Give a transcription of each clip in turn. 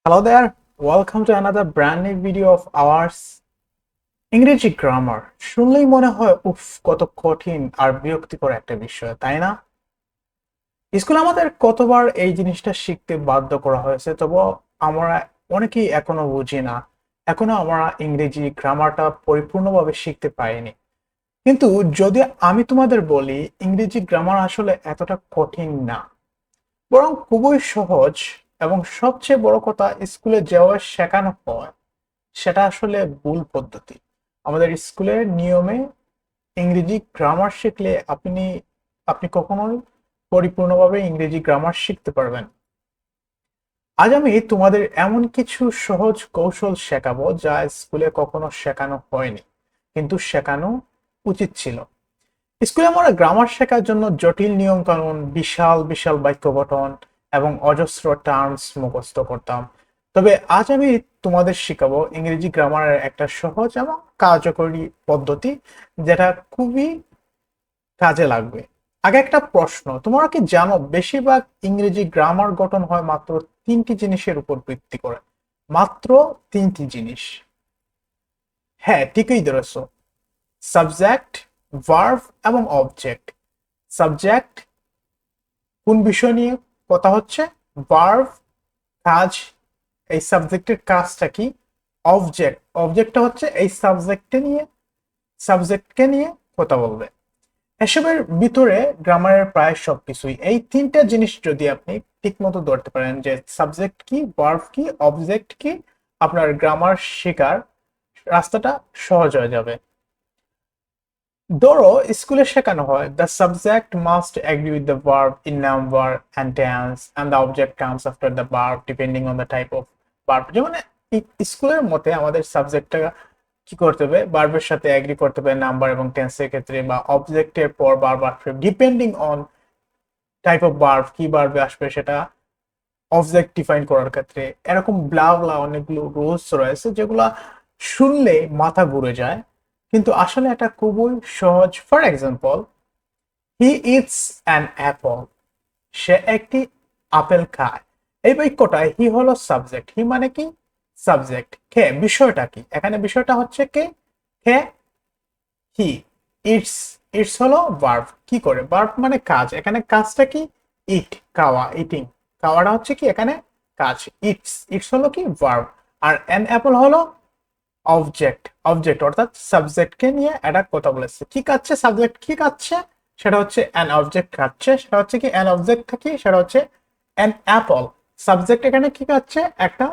Hello there, welcome to another brand new video of ours. ইংরেজি grammar শুনলেই মনে হয় উফ কত কঠিন আর বিরক্তিকর একটা বিষয়, তাই না? স্কুলে আমাদের কতবার এই জিনিসটা শিখতে বাধ্য করা হয়েছে, তবুও আমরা অনেকেই এখনো বুঝি না। এখনো আমরা ইংরেজি গ্রামারটা পরিপূর্ণভাবে শিখতে পারিনি। কিন্তু যদি আমি তোমাদের বলি, ইংরেজি গ্রামার আসলে এতটা কঠিন না, বরং খুবই সহজ। এবং সবচেয়ে বড় কথা, স্কুলে যেভাবে শেখানো হয় সেটা আসলে ভুল পদ্ধতি। আমাদের স্কুলের নিয়মে ইংরেজি গ্রামার শিখলে আপনি আপনি কখনোই পরিপূর্ণভাবে ইংরেজি গ্রামার শিখতে পারবেন। আজ আমি তোমাদের এমন কিছু সহজ কৌশল শেখাবো যা স্কুলে কখনো শেখানো হয়নি, কিন্তু শেখানো উচিত ছিল। স্কুলে আমরা গ্রামার শেখার জন্য জটিল নিয়ম কানুন, বিশাল বিশাল বাক্য গঠন এবং অজস্র টার্মস মুখস্থ করতাম। তবে আজ আমি তোমাদের শিখাবো ইংরেজি গ্রামারের একটা সহজ এবং কার্যকরী পদ্ধতি, যেটা খুবই কাজে লাগবে। আগে একটা প্রশ্ন, তোমরা কি জানো বেশিরভাগ ইংরেজি গ্রামার গঠন হয় মাত্র তিনটি জিনিসের উপর ভিত্তি করে? মাত্র তিনটি জিনিস। হ্যাঁ, ঠিকই ধরেছো। সাবজেক্ট, ভার্ব এবং অবজেক্ট। সাবজেক্ট কোন বিষয় নিয়ে কথা হচ্ছে, ভার্ব কাজ, এই সাবজেক্টের কাজটা কি, অবজেক্ট অবজেক্টটা হচ্ছে এই সাবজেক্টকে নিয়ে কথা বলবে। এসবের ভিতরে গ্রামারের প্রায় সবকিছুই। এই তিনটা জিনিস যদি আপনি ঠিক মতো ধরতে পারেন, যে সাবজেক্ট কি, ভার্ব কি, অবজেক্ট কি, আপনার গ্রামার শেখার রাস্তাটা সহজ হয়ে যাবে। ধরো স্কুলে শেখানো হয় the subject must agree with the verb in number and tense and the object comes after the verb depending on the type of verb. যেমন স্কুলের মতে আমাদের সাবজেক্টটা কি করতে হবে, ভার্বের সাথে এগ্রি করতে হবে নাম্বার এবং টেন্সের ক্ষেত্রে, বা অবজেক্টের পর ভার্ব আসবে depending on type of verb, কি ভার্বে আসবে সেটা অবজেক্ট ডিফাইন করার ক্ষেত্রে। এরকম ব্লা ব্লা অনেকগুলো রুলস রয়েছে যেগুলা শুনলে মাথা ঘুরে যায়, কিন্তু আসলে এটা খুবই সহজ। For example, he eats an apple. সে একটি আপেল খায়। এই বাক্যটায় হি হলো সাবজেক্ট। হি মানে কি? সাবজেক্ট। কে বিষয়টা কি? এখানে বিষয়টা হচ্ছে কে? কে হি। ইটস, ইটস হলো ভার্ব। কি করে? ভার্ব মানে কাজ। এখানে কাজটা কি? ইট, খাওয়া, ইটিং। খাওয়াটা হচ্ছে কি এখানে কাজ। ইটস, ইটস হলো কি? ভার্ব। আর অ্যান অ্যাপল হলো অবজেক্ট। অবজেক্ট অর্থাৎ সাবজেক্টকে নিয়ে এটা কথা বলেছে। কি খাচ্ছে? সাবজেক্ট কি খাচ্ছে? সেটা হচ্ছে অ্যান অবজেক্ট খাচ্ছে। সেটা হচ্ছে কি? অ্যান অবজেক্ট কি? সেটা হচ্ছে অ্যান অ্যাপল। সাবজেক্ট এখানে কি খাচ্ছে? একটা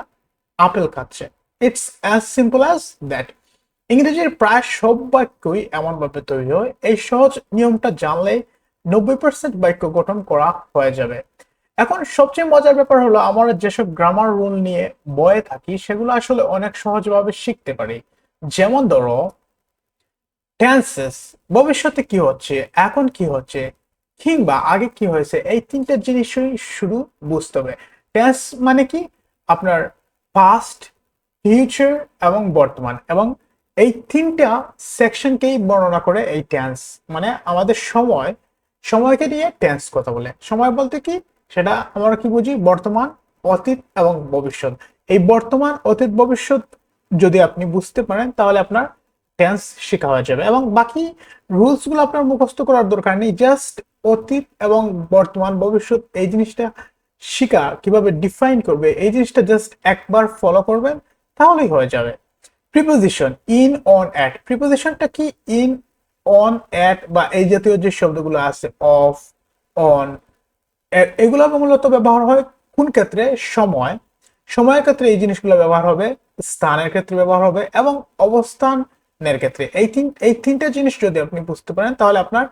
আপেল খাচ্ছে। It's as simple as that. ইংরেজির প্রায় সব বাক্যই এমনভাবে তৈরি হয়, এই সহজ নিয়মটা জানলে 90% বাক্য গঠন করা হয়ে যাবে। এখন সবচেয়ে মজার ব্যাপার হলো, আমরা যেসব গ্রামার রুল নিয়ে বয়ে থাকি সেগুলো আসলে অনেক সহজভাবে শিখতে পারি। যেমন ধরো টেন্সেস, ভবিষ্যতে কি হচ্ছে, এখন কি হচ্ছে, কিংবা আগে কি হয়েছে, এই তিনটে জিনিসই শুধু বুঝতে হবে। টেন্স মানে কি? আপনার পাস্ট, ফিউচার এবং বর্তমান, এবং এই তিনটা সেকশনকেই বর্ণনা করে এই টেন্স। মানে আমাদের সময়, সময়কে নিয়ে টেন্স কথা বলে। সময় বলতে কি? সেটা আমরা কি বুঝি? বর্তমান, অতীত এবং ভবিষ্যৎ। এই বর্তমান, অতীত, ভবিষ্যৎ যদি আপনি বুঝতে পারেন তাহলে আপনার টেন্স শেখা হয়ে যাবে, এবং বাকি রুলস গুলো আপনার মুখস্থ করার দরকার নেই। জাস্ট অতীত এবং বর্তমান, ভবিষ্যৎ এই জিনিসটা শিখা কিভাবে ডিফাইন করবে, এই জিনিসটা জাস্ট একবার ফলো করবেন তাহলেই হয়ে যাবে। Preposition, in, on, at. প্রিপোজিশনটা কি? ইন, অন, অ্যাট বা এই জাতীয় যে শব্দগুলো আছে, অফ, অন, এগুলো মূলত ব্যবহার হয় কোন ক্ষেত্রে? সময়, সময়ের ক্ষেত্রে এই জিনিসগুলো ব্যবহার হবে, স্থানের ক্ষেত্রে ব্যবহার হবে, এবং অবস্থানের ক্ষেত্রে। এই তিনটা জিনিস যদি আপনি বুঝতে পারেন তাহলে আপনার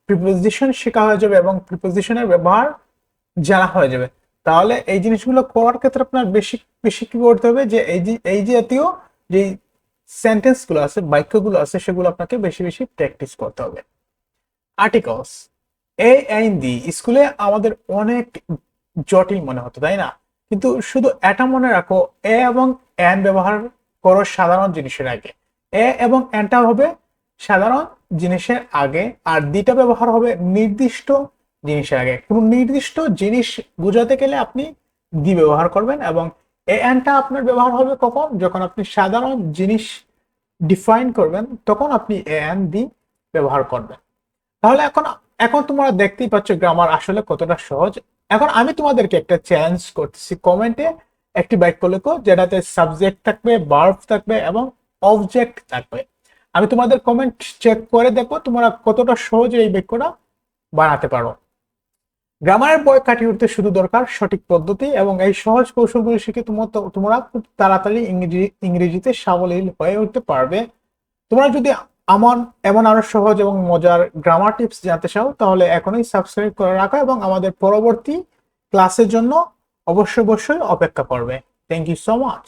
প্রিপোজিশন শেখা হয়ে যাবে এবং প্রিপোজিশনের ব্যবহার জানা হয়ে যাবে। তাহলে এই জিনিসগুলো করার ক্ষেত্রে আপনার বেশি বেশি কি করতে হবে, যে এই জাতীয় যে সেন্টেন্স গুলো আছে, বাক্যগুলো আছে, সেগুলো আপনাকে বেশি বেশি প্র্যাকটিস করতে হবে। আর্টিকলস, এ এন দি। স্কুলে আমাদের অনেক জটিল মনে হতো, তাই না? কিন্তু শুধু এটা মনে রাখো, এ এবং এন ব্যবহার করো সাধারণ জিনিসের আগে। এ এবং এনটা হবে সাধারণ জিনিসের আগে, আর দিটা ব্যবহার হবে নির্দিষ্ট জিনিসের আগে। কোন নির্দিষ্ট জিনিস বোঝাতে গেলে আপনি দি ব্যবহার করবেন, এবং এ অ্যান্ডটা আপনার ব্যবহার হবে কখন? যখন আপনি সাধারণ জিনিস ডিফাইন করবেন তখন আপনি এ অ্যান্ড বি ব্যবহার করবেন। তাহলে এখন এখন তোমরা দেখতেই পাচ্ছ গ্রামার আসলে কতটা সহজ। এখন আমি তোমাদেরকে একটা চ্যালেঞ্জ করতেছি, কমেন্টে একটি বাক্য লেখো যেটাতে সাবজেক্ট থাকবে, ভার্ব থাকবে এবং অবজেক্ট থাকবে। আমি তোমাদের কমেন্ট চেক করে দেখো তোমরা কতটা সহজে এই বাক্যটা বানাতে পারো। গ্রামারের বই কাটিয়ে উঠতে শুধু দরকার সঠিক পদ্ধতি, এবং এই সহজ কৌশলগুলি শিখে তোমরা খুব তাড়াতাড়ি ইংরেজিতে সাবলীল হয়ে উঠতে পারবে। তোমরা যদি এমন এমন আরো সহজ এবং মজার গ্রামার টিপস জানতে চাও তাহলে এখনই সাবস্ক্রাইব করে রাখো এবং আমাদের পরবর্তী ক্লাসের জন্য অবশ্যই অপেক্ষা করবে। Thank you so much.